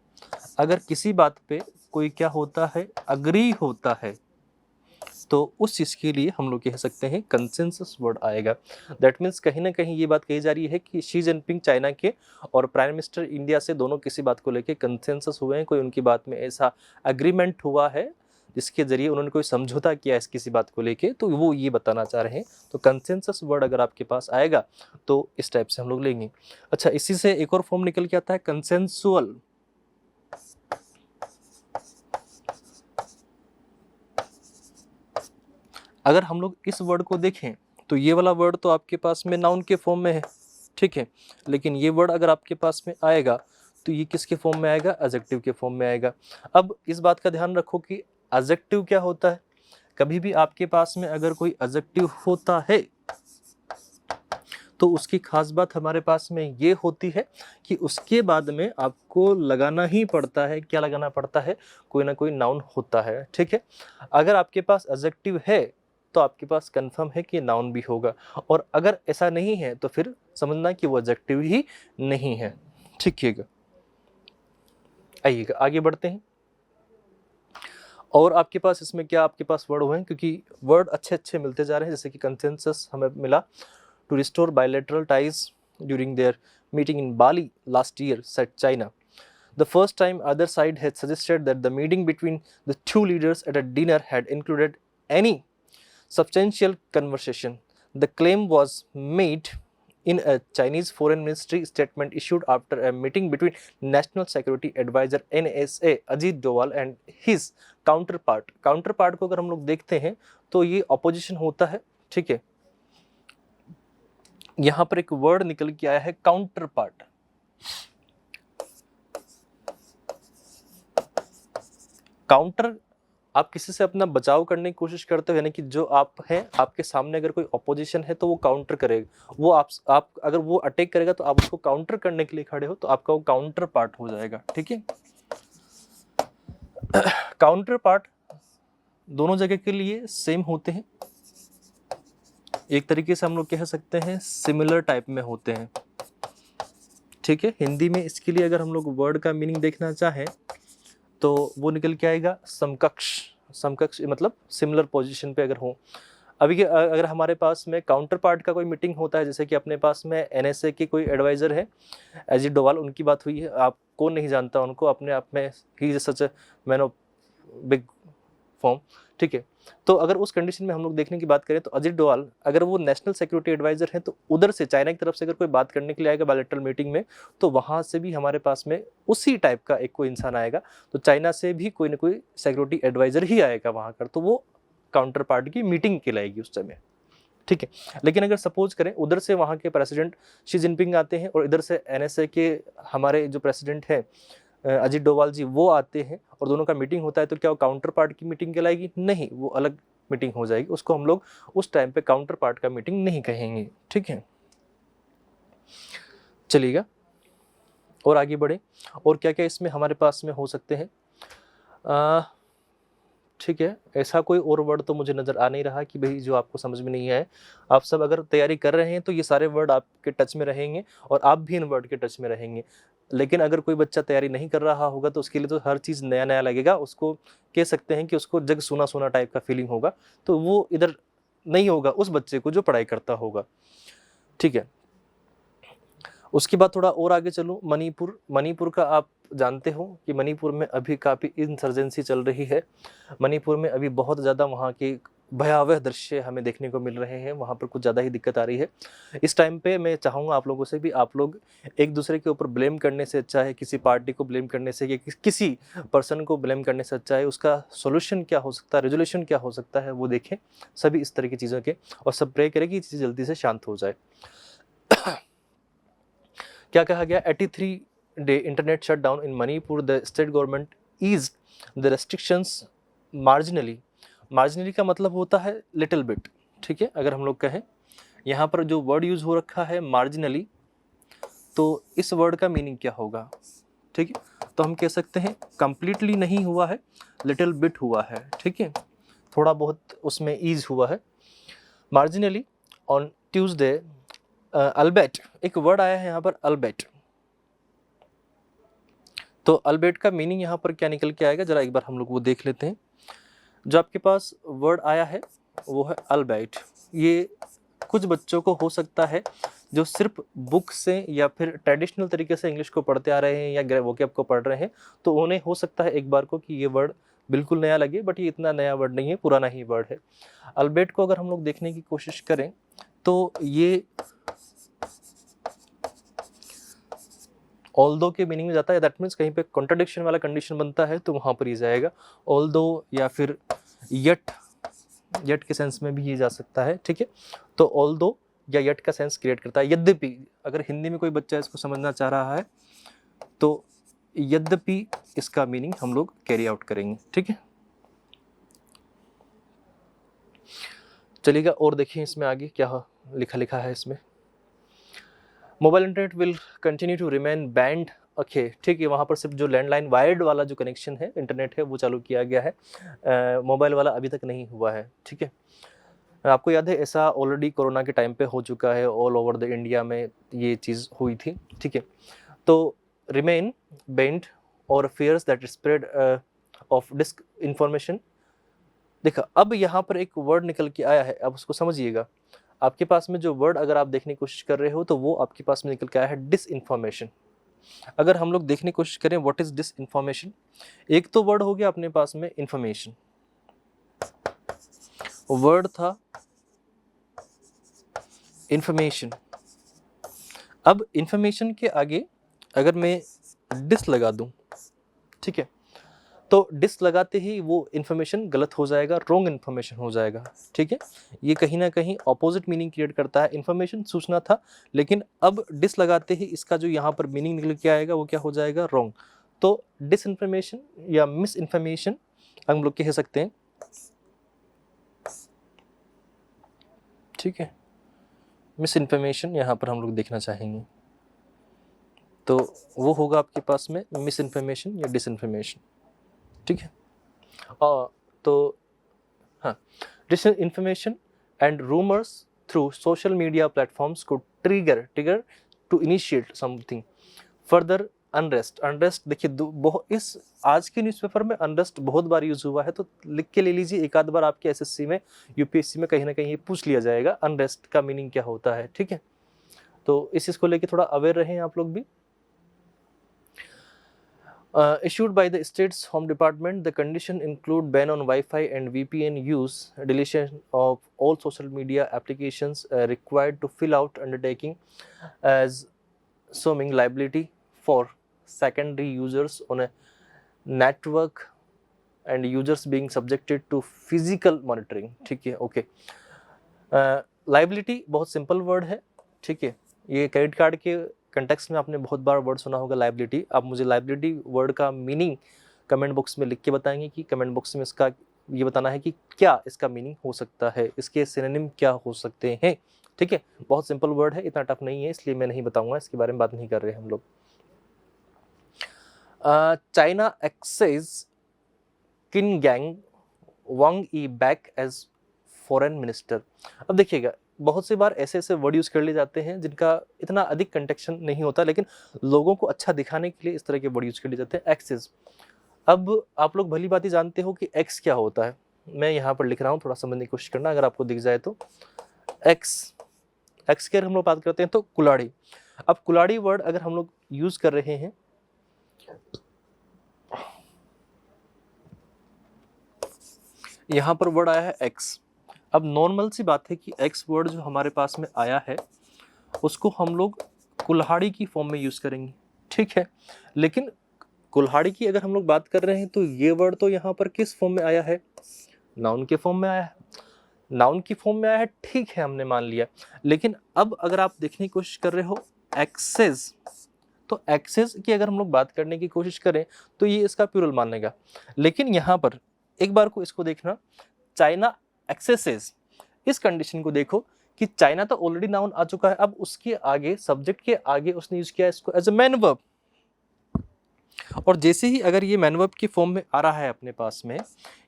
अगर किसी बात पे कोई क्या होता है, अग्री होता है, तो उस चीज़ के लिए हम लोग कह सकते हैं कंसेंसस वर्ड आएगा। दैट मीन्स कहीं ना कहीं ये बात कही जा रही है कि शी जिनपिंग चाइना के और प्राइम मिनिस्टर इंडिया से दोनों किसी बात को लेके कंसेंसस हुए हैं, कोई उनकी बात में ऐसा एग्रीमेंट हुआ है जिसके जरिए उन्होंने कोई समझौता किया है इस किसी बात को लेके, तो वो ये बताना चाह रहे हैं। तो कंसेंसस वर्ड अगर आपके पास आएगा तो इस टाइप से हम लोग लेंगे। अच्छा, इसी से एक और फॉर्म निकल के आता है कंसेंसुअल। अगर हम लोग इस वर्ड को देखें तो ये वाला वर्ड तो आपके पास में नाउन के फॉर्म में है। ठीक है, लेकिन ये वर्ड अगर आपके पास में आएगा तो ये किसके फॉर्म में आएगा, एडजेक्टिव के फॉर्म में आएगा। अब इस बात का ध्यान रखो कि एडजेक्टिव क्या होता है, कभी भी आपके पास में अगर कोई एडजेक्टिव होता है तो उसकी खास बात हमारे पास में ये होती है कि उसके बाद में आपको लगाना ही पड़ता है, क्या लगाना पड़ता है, कोई ना कोई नाउन होता है, ठीक है। अगर आपके पास एडजेक्टिव है तो आपके पास कंफर्म है कि नाउन भी होगा, और अगर ऐसा नहीं है तो फिर समझना कि वो एडजेक्टिव ही नहीं है, ठीक है। आइएगा आगे बढ़ते हैं। और आपके पास इसमें क्या आपके पास वर्ड हुए हैं, क्योंकि वर्ड अच्छे अच्छे मिलते जा रहे हैं, जैसे कि कंसेंसस हमें मिला, to restore bilateral ties during their meeting in Bali last year, said China. The first time either side had suggested that the meeting between the two leaders at a dinner had included any substantial conversation. The claim was made in a Chinese Foreign Ministry statement issued after a meeting between National Security Advisor NSA Ajit Doval and his counterpart. Counterpart को अगर हम लोग देखते हैं तो ये opposition होता है, ठीक है। यहां पर एक वर्ड निकल के आया है काउंटर पार्ट। काउंटर, आप किसी से अपना बचाव करने की कोशिश करते हो, यानी कि जो आप हैं, आपके सामने अगर कोई ऑपोजिशन है तो वो काउंटर करेगा, वो आप अगर वो अटैक करेगा तो आप उसको काउंटर करने के लिए खड़े हो, तो आपका वो काउंटर पार्ट हो जाएगा, ठीक है। काउंटर पार्ट दोनों जगह के लिए सेम होते हैं, एक तरीके से हम लोग कह सकते हैं सिमिलर टाइप में होते हैं, ठीक है। हिंदी में इसके लिए अगर हम लोग वर्ड का मीनिंग देखना चाहें तो वो निकल के आएगा समकक्ष। समकक्ष मतलब सिमिलर पोजीशन पे अगर हो। अभी अगर हमारे पास में काउंटर पार्ट का कोई मीटिंग होता है, जैसे कि अपने पास में एनएसए के कोई एडवाइजर है, अजीत डोवाल, उनकी बात हुई है, आप कौन नहीं जानता उनको, अपने आप में he is such a man of big form, ठीक है। तो अगर उस कंडीशन में हम लोग देखने की बात करें तो अजीत डोवाल अगर वो नेशनल सिक्योरिटी एडवाइजर हैं तो उधर से चाइना की तरफ से अगर कोई बात करने के लिए आएगा बायलैटरल मीटिंग में, तो वहां से भी हमारे पास में उसी टाइप का एक कोई इंसान आएगा, तो चाइना से भी कोई ना कोई सिक्योरिटी एडवाइजर ही आएगा वहां कर, तो वो काउंटर पार्ट की मीटिंग कहलाएगी उस समय, ठीक है। लेकिन अगर सपोज करें उधर से वहाँ के प्रेसिडेंट शी जिनपिंग आते हैं और इधर से एनएसए के हमारे जो प्रेसिडेंट हैं अजीत डोवाल जी वो आते हैं और दोनों का मीटिंग होता है, तो क्या वो काउंटर पार्ट की मीटिंग कहलाएगी? नहीं, वो अलग मीटिंग हो जाएगी, उसको हम लोग उस टाइम पे काउंटर पार्ट का मीटिंग नहीं कहेंगे, ठीक है। चलिएगा और आगे बढ़े, और क्या क्या इसमें हमारे पास में हो सकते हैं, ठीक है। ऐसा कोई और वर्ड तो मुझे नज़र आ नहीं रहा कि भाई जो आपको समझ में नहीं आए। आप सब अगर तैयारी कर रहे हैं तो ये सारे वर्ड आपके टच में रहेंगे और आप भी इन वर्ड के टच में रहेंगे। लेकिन अगर कोई बच्चा तैयारी नहीं कर रहा होगा तो उसके लिए तो हर चीज़ नया नया लगेगा, उसको कह सकते हैं कि उसको जग सुना सुना टाइप का फीलिंग होगा, तो वो इधर नहीं होगा उस बच्चे को जो पढ़ाई करता होगा, ठीक है। उसके बाद थोड़ा और आगे चलूँ, मणिपुर। मणिपुर का आप जानते हो कि मणिपुर में अभी काफ़ी इंसर्जेंसी चल रही है। मणिपुर में अभी बहुत ज़्यादा वहाँ के भयावह दृश्य हमें देखने को मिल रहे हैं, वहाँ पर कुछ ज़्यादा ही दिक्कत आ रही है। इस टाइम पे मैं चाहूँगा आप लोगों से भी, आप लोग एक दूसरे के ऊपर ब्लेम करने से अच्छा है, किसी पार्टी को ब्लेम करने से या किसी पर्सन को ब्लेम करने से अच्छा है उसका सोल्यूशन क्या हो सकता है, रेजोल्यूशन क्या हो सकता है, वो देखें सभी इस तरह की चीज़ों के, और सब प्रे करें कि चीज़ जल्दी से शांत हो जाए। क्या कहा गया? 83-day internet shutdown in Manipur, the state government eased the restrictions marginally. Marginally का मतलब होता है लिटिल बिट, ठीक है। अगर हम लोग कहें यहाँ पर जो वर्ड यूज हो रखा है मार्जिनली, तो इस वर्ड का मीनिंग क्या होगा, ठीक है। तो हम कह सकते हैं कंप्लीटली नहीं हुआ है, लिटिल बिट हुआ है, ठीक है, थोड़ा बहुत उसमें ईज हुआ है। मार्जिनली ऑन ट्यूसडे अल्बेट, एक वर्ड आया है यहाँ पर अल्बेट, तो अल्बेट का मीनिंग यहाँ पर क्या निकल के आएगा, जरा एक बार हम लोग वो देख लेते हैं। जो आपके पास वर्ड आया है वो है अल्बेट। ये कुछ बच्चों को हो सकता है जो सिर्फ बुक से या फिर ट्रेडिशनल तरीके से इंग्लिश को पढ़ते आ रहे हैं या वोकैब को पढ़ रहे हैं, तो उन्हें हो सकता है एक बार को कि ये वर्ड बिल्कुल नया लगे, बट ये इतना नया वर्ड नहीं है, पुराना ही वर्ड है। अल्बेट को अगर हम लोग देखने की कोशिश करें तो ये ऑल्दो के मीनिंग में जाता है, दैट मीन्स कहीं पे कॉन्ट्रडिक्शन वाला कंडीशन बनता है तो वहाँ पर ही जाएगा ऑल्दो, या फिर यट, यट के सेंस में भी ये जा सकता है, ठीक है। तो ऑल्दो या यट का सेंस क्रिएट करता है। यद्यपि अगर हिंदी में कोई बच्चा इसको समझना चाह रहा है तो यद्यपि इसका मीनिंग हम लोग कैरी आउट करेंगे, ठीक है। चलिएगा और देखिए इसमें आगे क्या लिखा है इसमें। Mobile internet will continue to remain banned. Okay ठीक है, वहाँ पर सिर्फ जो लैंडलाइन वायर्ड वाला जो कनेक्शन है इंटरनेट है वो चालू किया गया है, मोबाइल वाला अभी तक नहीं हुआ है। ठीक है, आपको याद है ऐसा ऑलरेडी कोरोना के टाइम पे हो चुका है, ऑल ओवर द इंडिया में ये चीज़ हुई थी। ठीक है, तो रिमेन बैंड और fears that spread of disinformation. देखा, अब यहाँ पर एक वर्ड निकल के आया है, अब उसको समझिएगा। आपके पास में जो वर्ड अगर आप देखने की कोशिश कर रहे हो तो वो आपके पास में निकल के आया है डिस इन्फॉर्मेशन। अगर हम लोग देखने की कोशिश करें व्हाट इज डिस इन्फॉर्मेशन, एक तो वर्ड हो गया अपने पास में इन्फॉर्मेशन, वर्ड था इन्फॉर्मेशन। अब इन्फॉर्मेशन के आगे अगर मैं डिस लगा दूं, ठीक है, तो डिस लगाते ही वो इन्फॉर्मेशन गलत हो जाएगा, रॉन्ग इन्फॉर्मेशन हो जाएगा। ठीक है, ये कहीं ना कहीं ऑपोजिट मीनिंग क्रिएट करता है। इन्फॉर्मेशन सूचना था, लेकिन अब डिस लगाते ही इसका जो यहाँ पर मीनिंग निकल के आएगा वो क्या हो जाएगा, रॉन्ग। तो डिस इन्फॉर्मेशन या मिस इन्फॉर्मेशन हम लोग कह सकते हैं। ठीक है, मिस इन्फॉर्मेशन यहाँ पर हम लोग देखना चाहेंगे तो वो होगा आपके पास में मिस इन्फॉर्मेशन या डिस इन्फॉर्मेशन। ठीक है, तो हाँ, disinformation and rumours through social media platforms को trigger to initiate something further unrest. Unrest देखिए इस आज के न्यूज़पेपर में अनरेस्ट बहुत बार यूज हुआ है, तो लिख के ले लीजिए, एक आध बार आपके एसएससी में यूपीएससी में कहीं ना कहीं ये पूछ लिया जाएगा अनरेस्ट का मीनिंग क्या होता है। ठीक है, तो इस चीज़ को लेके थोड़ा अवेयर रहें आप लोग भी। Issued by the state's home department, the condition include ban on Wi-Fi and VPN use, deletion of all social media applications required to fill out undertaking as assuming liability for secondary users on a network and users being subjected to physical monitoring। ठीक है, okay. Liability बहुत simple word है। ठीक है, ये credit card के context में आपने बहुत बार वर्ड सुना होगा लाइबिलिटी। आप मुझे लाइबिलिटी वर्ड का मीनिंग कमेंट बॉक्स में लिख के बताएंगे कि कमेंट बॉक्स में इसका ये बताना है कि क्या इसका मीनिंग हो सकता है, इसके सिनोनिम क्या हो सकते हैं। ठीक है, बहुत सिंपल वर्ड है, इतना टफ नहीं है, इसलिए मैं नहीं बताऊंगा, इसके बारे में बात नहीं कर रहे हम लोग। चाइना एक्सेस किन गैंग वांग ई बैक एज फॉरेन मिनिस्टर। अब देखिएगा, बहुत सी बार ऐसे ऐसे वर्ड यूज कर लिए जाते हैं जिनका इतना अधिक कंटेक्शन नहीं होता, लेकिन लोगों को अच्छा दिखाने के लिए इस तरह के वर्ड यूज कर लिए जाते हैं। एक्सेस, अब आप लोग भली बात ही जानते हो कि एक्स क्या होता है। मैं यहाँ पर लिख रहा हूँ, थोड़ा समझने की कोशिश करना, अगर आपको दिख जाए तो। एक्स की अगर हम लोग बात करते हैं तो कुल्हाड़ी। अब कुल्हाड़ी वर्ड अगर हम लोग यूज कर रहे हैं, यहाँ पर वर्ड आया है एक्स। अब नॉर्मल सी बात है कि एक्स वर्ड जो हमारे पास में आया है उसको हम लोग कुल्हाड़ी की फॉर्म में यूज करेंगे। ठीक है, लेकिन कुल्हाड़ी की अगर हम लोग बात कर रहे हैं तो ये वर्ड तो यहाँ पर किस फॉर्म में आया है, नाउन के फॉर्म में आया है। नाउन की फॉर्म में आया है, ठीक है, हमने मान लिया। लेकिन अब अगर आप देखने की कोशिश कर रहे हो एक्सेस, तो एक्सेस की अगर हम लोग बात करने की कोशिश करें तो ये इसका प्लूरल मानेगा। लेकिन यहाँ पर एक बार को इसको देखना, चाइना एक्सेसेस, इस कंडीशन को देखो कि चाइना तो ऑलरेडी नाउन आ चुका है, अब उसके आगे सब्जेक्ट के आगे उसने यूज किया इसको एज अ मैन वर्ब। और जैसे ही अगर ये मैन वर्ब की फॉर्म में आ रहा है अपने पास में,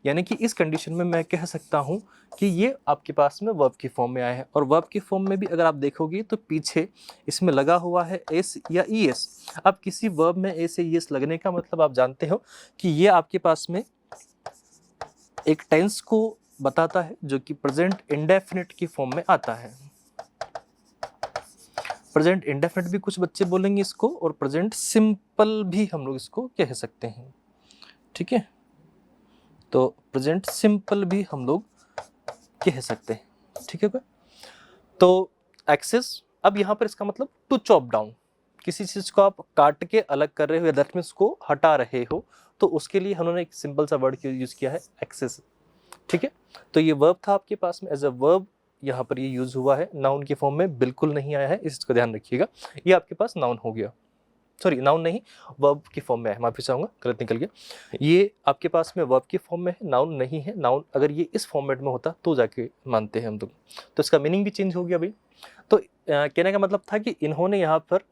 यानी कि इस कंडीशन में मैं कह सकता हूं कि ये आपके पास में वर्ब की फॉर्म में आया है। और वर्ब की फॉर्म में भी अगर आप देखोगे तो पीछे इसमें लगा हुआ है एस या ई एस। अब किसी वर्ब में एस या ई एस लगने का मतलब आप जानते हो कि ये आपके पास में एक टेंस को बताता है जो कि प्रेजेंट इंडेफिनिट की फॉर्म में आता है। प्रेजेंट इंडेफिनिट भी कुछ बच्चे बोलेंगे इसको, और प्रेजेंट सिंपल भी हम लोग इसको कह सकते हैं। ठीक है, तो प्रेजेंट सिंपल भी हम लोग कह सकते हैं। ठीक है, तो एक्सेस, अब यहाँ पर इसका मतलब टू चॉप डाउन, किसी चीज को आप काट के अलग कर रहे हो या दैट मींस को हटा रहे हो, तो उसके लिए हमने एक सिंपल सा वर्ड यूज किया है एक्सेस। ठीक है, तो ये वर्ब था आपके पास में एज अ वर्ब, यहाँ पर ये यूज हुआ है, नाउन की फॉर्म में बिल्कुल नहीं आया है, इसको ध्यान रखिएगा। ये आपके पास नाउन हो गया। सॉरी नाउन नहीं, वर्ब की फॉर्म में है, माफी चाहूँगा, गलत निकल गया। ये आपके पास में वर्ब की फॉर्म में है, नाउन नहीं है। नाउन अगर ये इस फॉर्मेट में होता तो जाके मानते हैं हम लोग। तो इसका मीनिंग भी चेंज हो गया भाई। तो कहने का मतलब था कि इन्होंने यहाँ पर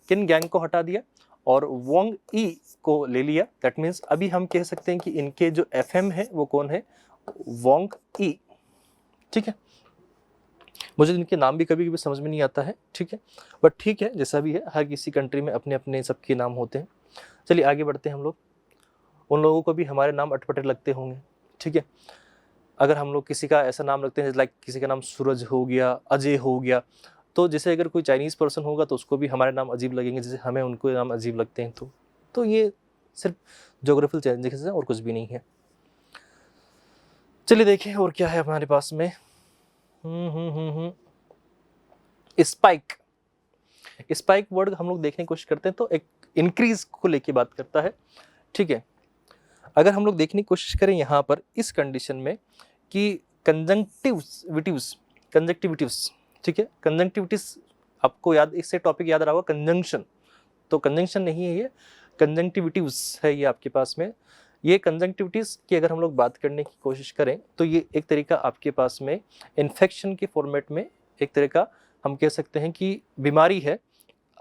किन गैंग को हटा दिया और वोंग ई को ले लिया। दैट मीन्स अभी हम कह सकते हैं कि इनके जो एफएम है वो कौन है, वोंग ई। ठीक है, मुझे इनके नाम भी कभी कभी समझ में नहीं आता है, ठीक है, बट ठीक है, जैसा भी है, हर किसी कंट्री में अपने अपने सबके नाम होते हैं। चलिए आगे बढ़ते हैं हम लोग। उन लोगों को भी हमारे नाम अटपटे लगते होंगे, ठीक है। अगर हम लोग किसी का ऐसा नाम रखते हैं लाइक किसी का नाम सूरज हो गया, अजय हो गया, तो जैसे अगर कोई चाइनीज़ पर्सन होगा तो उसको भी हमारे नाम अजीब लगेंगे, जैसे हमें उनको नाम अजीब लगते हैं। तो ये सिर्फ जोग्राफिकल चेंजेस है और कुछ भी नहीं है। चलिए देखें और क्या है हमारे पास में। स्पाइक। स्पाइक वर्ड हम लोग देखने की कोशिश करते हैं तो एक इंक्रीज को लेके बात करता है, ठीक है। अगर हम लोग देखने की कोशिश करें यहाँ पर इस कंडीशन में कि कंजंक्टिविटिव्स, ठीक है, कंजंक्टिविटीज आपको याद, इससे टॉपिक याद रहा होगा कंजंक्शन, तो कंजंक्शन नहीं है ये, कंजंक्टिविटिव्स है ये आपके पास में। ये कंजंक्टिविटीज की अगर हम लोग बात करने की कोशिश करें तो ये एक तरीका आपके पास में इन्फेक्शन के फॉर्मेट में एक तरह का हम कह सकते हैं कि बीमारी है।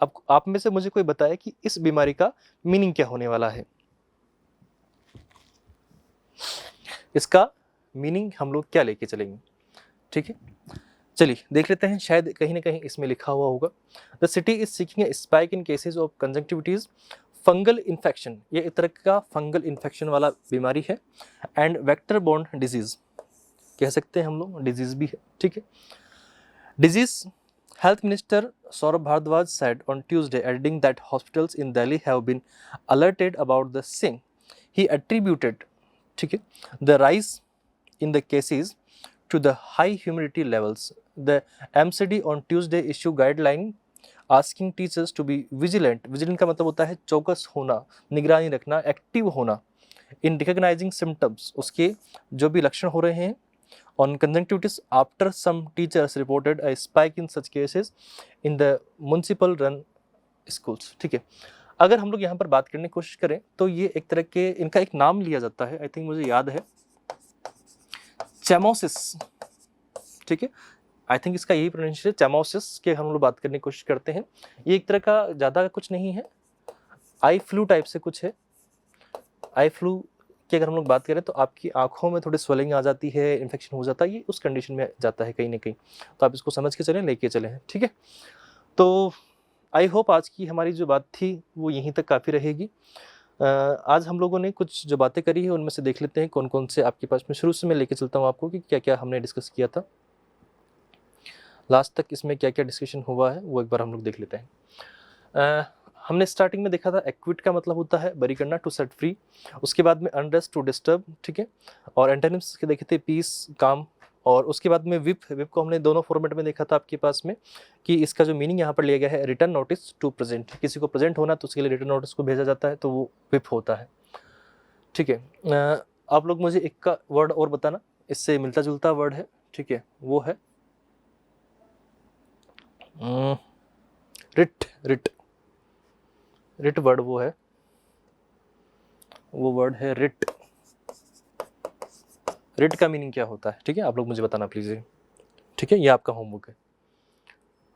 अब आप में से मुझे कोई बताए कि इस बीमारी का मीनिंग क्या होने वाला है। इसका मीनिंग हम लोग क्या लेके चलेंगे, ठीक है। चलिए देख लेते हैं, शायद कहीं ना कहीं इसमें लिखा हुआ होगा। The city is seeking a spike in cases of conjunctivitis fungal infection. ये एक तरह का फंगल इन्फेक्शन वाला बीमारी है। एंड वेक्टर बोर्न डिजीज कह सकते हैं हम लोग, डिजीज भी है, ठीक है। Disease Health Minister Saurabh Bhardwaj said on Tuesday, adding that hospitals in Delhi have been alerted about the same. He attributed the rise in the cases to the high humidity levels. The MCD on Tuesday issued guideline asking teachers to be vigilant. Vigilant का मतलब होता है चौकस होना, निगरानी रखना, active होना in recognizing symptoms, उसके जो भी लक्षण हो रहे हैं on conjunctivitis after some teachers reported a spike in such cases in the municipal run schools, ठीक है। अगर हम लोग यहाँ पर बात करने की कोशिश करें तो ये एक तरह के इनका एक नाम लिया जाता है, आई थिंक मुझे याद है, चैमोसिस, ठीक है। आई थिंक इसका यही प्रोनाउंसिएशन चैमोसिस के हम लोग बात करने की कोशिश करते हैं। ये एक तरह का ज़्यादा कुछ नहीं है, आई फ्लू टाइप से कुछ है। आई फ्लू कि अगर हम लोग बात करें तो आपकी आंखों में थोड़ी स्वेलिंग आ जाती है, इन्फेक्शन हो जाता है, ये उस कंडीशन में जाता है कहीं ना कहीं। तो आप इसको समझ के चलें, लेके चलें, ठीक है। तो आई होप आज की हमारी जो बात थी वो यहीं तक काफ़ी रहेगी। आज हम लोगों ने कुछ जो बातें करी है उनमें से देख लेते हैं कौन कौन से आपके पास में। शुरू से मैं लेके चलता हूँ आपको कि क्या क्या हमने डिस्कस किया था, लास्ट तक इसमें क्या क्या डिस्कशन हुआ है वो एक बार हम लोग देख लेते हैं। हमने स्टार्टिंग में देखा था एक्विट का मतलब होता है बरी करना, टू सेट फ्री। उसके बाद में अनरेस्ट, टू डिस्टर्ब, ठीक है। और एंटोनिम्स के देखे थे पीस, काम। और उसके बाद में विप को हमने दोनों फॉर्मेट में देखा था आपके पास में कि इसका जो मीनिंग यहाँ पर लिया गया है रिटर्न नोटिस टू प्रेजेंट। किसी को प्रेजेंट होना तो उसके लिए रिटर्न नोटिस को भेजा जाता है, तो वो विप होता है, ठीक है। आप लोग मुझे एक का वर्ड और बताना, इससे मिलता जुलता वर्ड है, ठीक है, वो है रिट वर्ड, वो वर्ड है रिट। रिट का मीनिंग क्या होता है, ठीक है, आप लोग मुझे बताना प्लीज़, ठीक है। ये आपका होमवर्क है।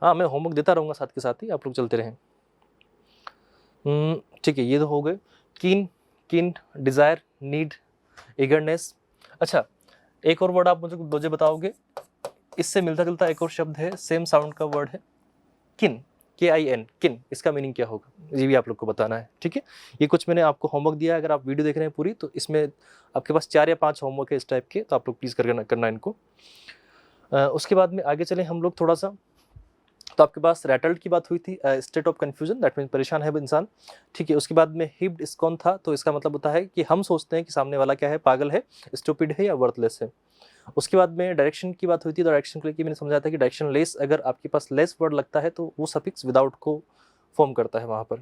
हाँ, मैं होमवर्क देता रहूँगा साथ के साथ ही, आप लोग चलते रहें, ठीक है। ये तो हो गए। कीन, डिज़ायर, नीड, ईगरनेस। अच्छा, एक और वर्ड आप मुझे बताओगे, इससे मिलता जुलता एक और शब्द है, सेम साउंड का वर्ड है, किन, KIN, किन। इसका मीनिंग क्या होगा ये भी आप लोग को बताना है, ठीक है। ये कुछ मैंने आपको होमवर्क दिया है, अगर आप वीडियो देख रहे हैं पूरी तो इसमें आपके पास 4 या 5 होमवर्क है इस टाइप के, तो आप लोग प्लीज़ करना इनको। उसके बाद में आगे चलें हम लोग थोड़ा सा, तो आपके पास रैटल्ड की बात हुई थी, state of confusion, that mean परेशान है इंसान, ठीक है। उसके बाद में हिप्ड स्कॉन था, तो इसका मतलब होता है कि हम सोचते हैं कि सामने वाला क्या है, पागल है, स्टूपिड है या वर्थलेस है। उसके बाद में डायरेक्शन की बात हुई थी, तो डायरेक्शन के लिए मैंने समझाया था कि डायरेक्शन लेस, अगर आपके पास लेस वर्ड लगता है तो वो सफिक्स विदाउट को फॉर्म करता है वहाँ पर।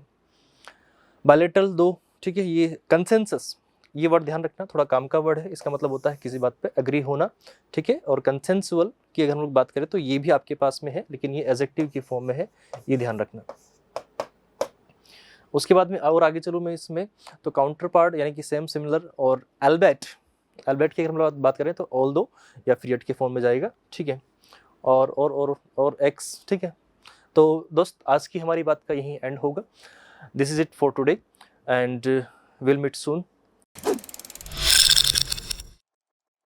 बायलेटरल 2, ठीक है। ये कंसेंसस, ये वर्ड ध्यान रखना, थोड़ा काम का वर्ड है, इसका मतलब होता है किसी बात पे एग्री होना, ठीक है। और कंसेंसुअल की अगर हम लोग बात करें तो ये भी आपके पास में है, लेकिन ये एडजेक्टिव की फॉर्म में है, ये ध्यान रखना। उसके बाद में और आगे चलूँ मैं इसमें, तो काउंटर पार्ट यानी कि सेम, सिमिलर और एल्बेट, एल्बेट की अगर हम बात करें तो ऑल्दो या फिर येट के फॉर्म में जाएगा, ठीक है। और एक्स, ठीक है। तो दोस्त आज की हमारी बात का यही एंड होगा। This is it for today and will meet soon.